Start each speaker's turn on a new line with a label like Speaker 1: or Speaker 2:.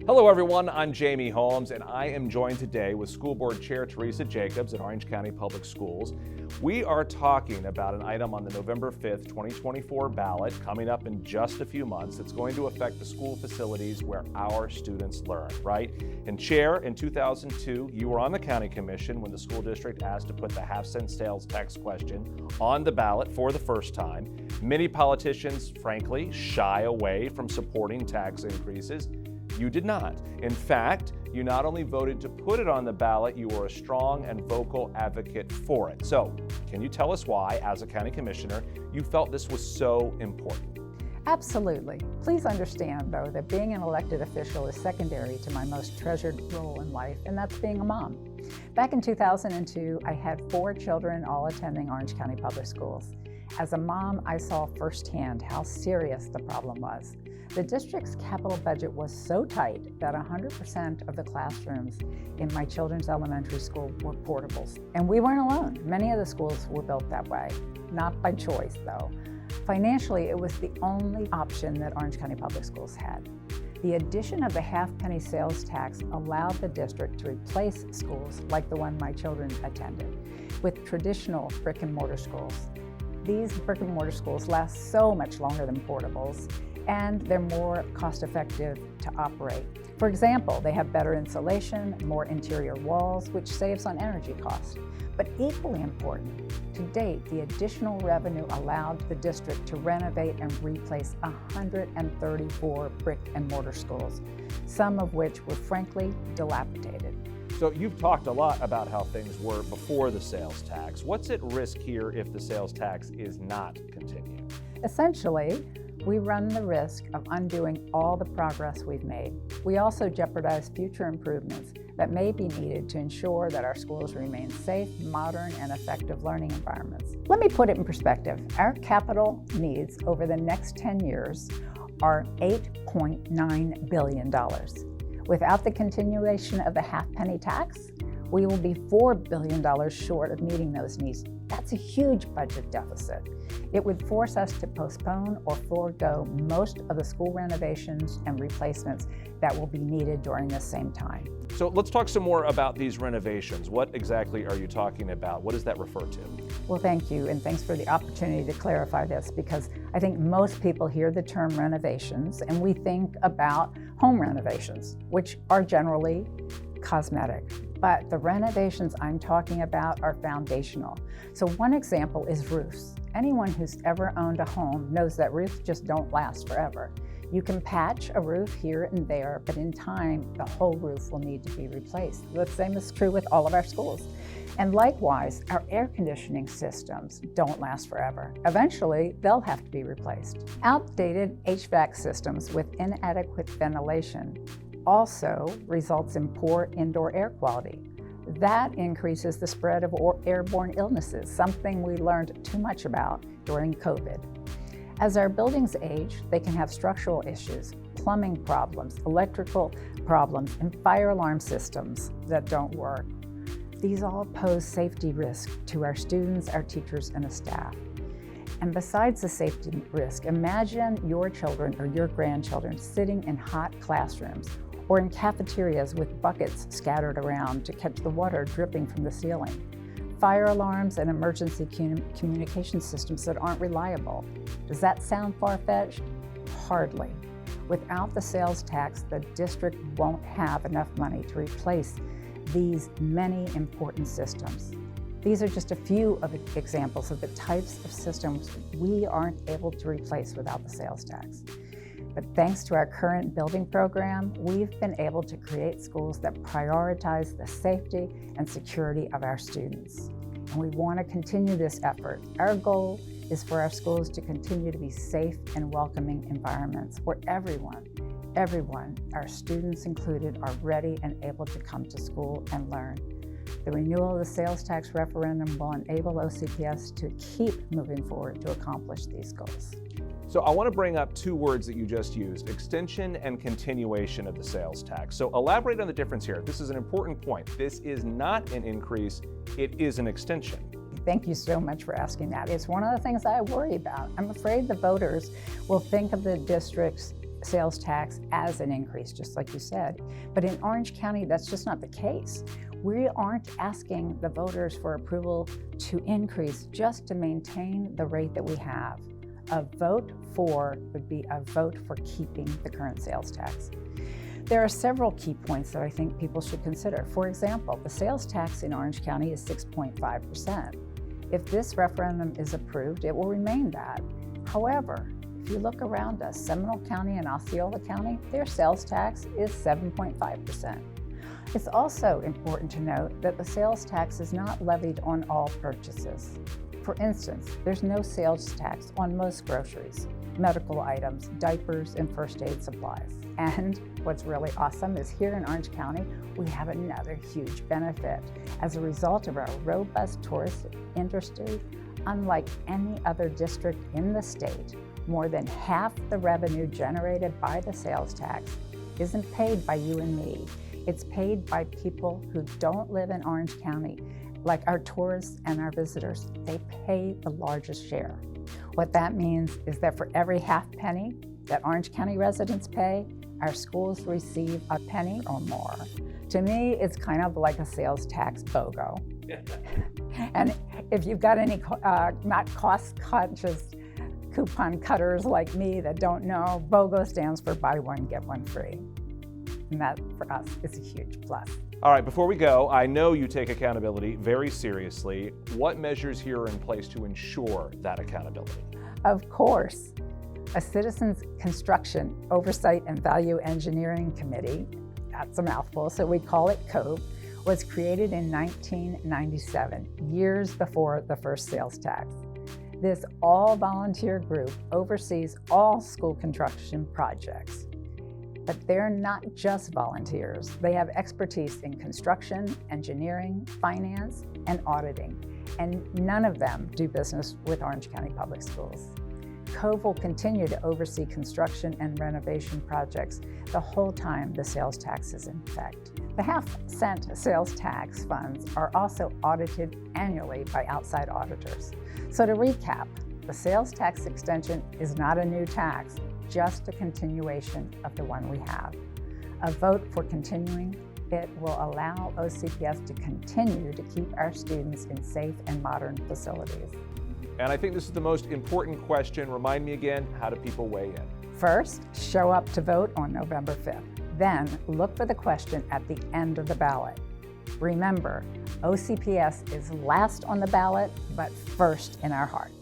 Speaker 1: Hello everyone, I'm Jamie Holmes and I am joined today with School Board Chair Teresa Jacobs at Orange County Public Schools. We are talking about an item on the November 5th, 2024 ballot coming up in just a few months. It's going to affect the school facilities where our students learn, right? And Chair, in 2002, you were on the County Commission when the school district asked to put the half-cent sales tax question on the ballot for the first time. Many politicians, frankly, shy away from supporting tax increases. You did not. In fact, you not only voted to put it on the ballot, you were a strong and vocal advocate for it. So, can you tell us why, as a county commissioner, you felt this was so important?
Speaker 2: Absolutely. Please understand, though, that being an elected official is secondary to my most treasured role in life, and that's being a mom. Back in 2002, I had 4 children all attending Orange County Public Schools. As a mom, I saw firsthand how serious the problem was. The district's capital budget was so tight that 100% of the classrooms in my children's elementary school were portables. And we weren't alone. Many of the schools were built that way, not by choice though. Financially, it was the only option that Orange County Public Schools had. The addition of the half-penny sales tax allowed the district to replace schools like the one my children attended with traditional brick and mortar schools. These brick and mortar schools last so much longer than portables, and they're more cost-effective to operate. For example, they have better insulation, more interior walls, which saves on energy costs. But equally important, to date, the additional revenue allowed the district to renovate and replace 134 brick and mortar schools, some of which were frankly dilapidated.
Speaker 1: So you've talked a lot about how things were before the sales tax. What's at risk here if the sales tax is not continued?
Speaker 2: Essentially, we run the risk of undoing all the progress we've made. We also jeopardize future improvements that may be needed to ensure that our schools remain safe, modern, and effective learning environments. Let me put it in perspective. Our capital needs over the next 10 years are $8.9 billion. Without the continuation of the half-penny tax, we will be $4 billion short of meeting those needs. That's a huge budget deficit. It would force us to postpone or forego most of the school renovations and replacements that will be needed during this same time.
Speaker 1: So let's talk some more about these renovations. What exactly are you talking about? What does that refer to?
Speaker 2: Well, thank you, and thanks for the opportunity to clarify this, because I think most people hear the term renovations and we think about home renovations, which are generally cosmetic. But the renovations I'm talking about are foundational. So one example is roofs. Anyone who's ever owned a home knows that roofs just don't last forever. You can patch a roof here and there, but in time, the whole roof will need to be replaced. The same is true with all of our schools. And likewise, our air conditioning systems don't last forever. Eventually, they'll have to be replaced. Outdated HVAC systems with inadequate ventilation also results in poor indoor air quality. That increases the spread of airborne illnesses, something we learned too much about during COVID. As our buildings age, they can have structural issues, plumbing problems, electrical problems, and fire alarm systems that don't work. These all pose safety risk to our students, our teachers, and the staff. And besides the safety risk, imagine your children or your grandchildren sitting in hot classrooms or in cafeterias with buckets scattered around to catch the water dripping from the ceiling. Fire alarms and emergency communication systems that aren't reliable. Does that sound far-fetched? Hardly. Without the sales tax, the district won't have enough money to replace these many important systems. These are just a few of the examples of the types of systems we aren't able to replace without the sales tax. But thanks to our current building program, we've been able to create schools that prioritize the safety and security of our students. And we want to continue this effort. Our goal is for our schools to continue to be safe and welcoming environments where everyone, our students included, are ready and able to come to school and learn. The renewal of the sales tax referendum will enable OCPS to keep moving forward to accomplish these goals.
Speaker 1: So I want to bring up 2 words that you just used, extension and continuation of the sales tax. So elaborate on the difference here. This is an important point. This is not an increase, it is an extension.
Speaker 2: Thank you so much for asking that. It's one of the things I worry about. I'm afraid the voters will think of the district's sales tax as an increase, just like you said. But in Orange County, that's just not the case. We aren't asking the voters for approval to increase just to maintain the rate that we have. A vote for would be a vote for keeping the current sales tax. There are several key points that I think people should consider. For example, the sales tax in Orange County is 6.5%. If this referendum is approved, it will remain that. However, if you look around us, Seminole County and Osceola County, their sales tax is 7.5%. It's also important to note that the sales tax is not levied on all purchases. For instance, there's no sales tax on most groceries, medical items, diapers, and first aid supplies. And what's really awesome is here in Orange County, we have another huge benefit. As a result of our robust tourist industry, unlike any other district in the state, more than half the revenue generated by the sales tax isn't paid by you and me. It's paid by people who don't live in Orange County, like our tourists and our visitors. They pay the largest share. What that means is that for every half penny that Orange County residents pay, our schools receive a penny or more. To me, it's kind of like a sales tax BOGO. And if you've got any not cost-conscious coupon cutters like me that don't know, BOGO stands for buy one, get one free. And that, for us, is a huge plus.
Speaker 1: All right, before we go, I know you take accountability very seriously. What measures here are in place to ensure that accountability?
Speaker 2: Of course, a Citizens Construction Oversight and Value Engineering Committee, that's a mouthful, so we call it COVE, was created in 1997, years before the first sales tax. This all-volunteer group oversees all school construction projects. But they're not just volunteers. They have expertise in construction, engineering, finance, and auditing, and none of them do business with Orange County Public Schools. COVE will continue to oversee construction and renovation projects the whole time the sales tax is in effect. The half-cent sales tax funds are also audited annually by outside auditors. So to recap, the sales tax extension is not a new tax, just a continuation of the one we have. A vote for continuing it will allow OCPS to continue to keep our students in safe and modern facilities.
Speaker 1: And I think this is the most important question. Remind me again, how do people weigh in?
Speaker 2: First, show up to vote on November 5th. Then, look for the question at the end of the ballot. Remember, OCPS is last on the ballot, but first in our hearts.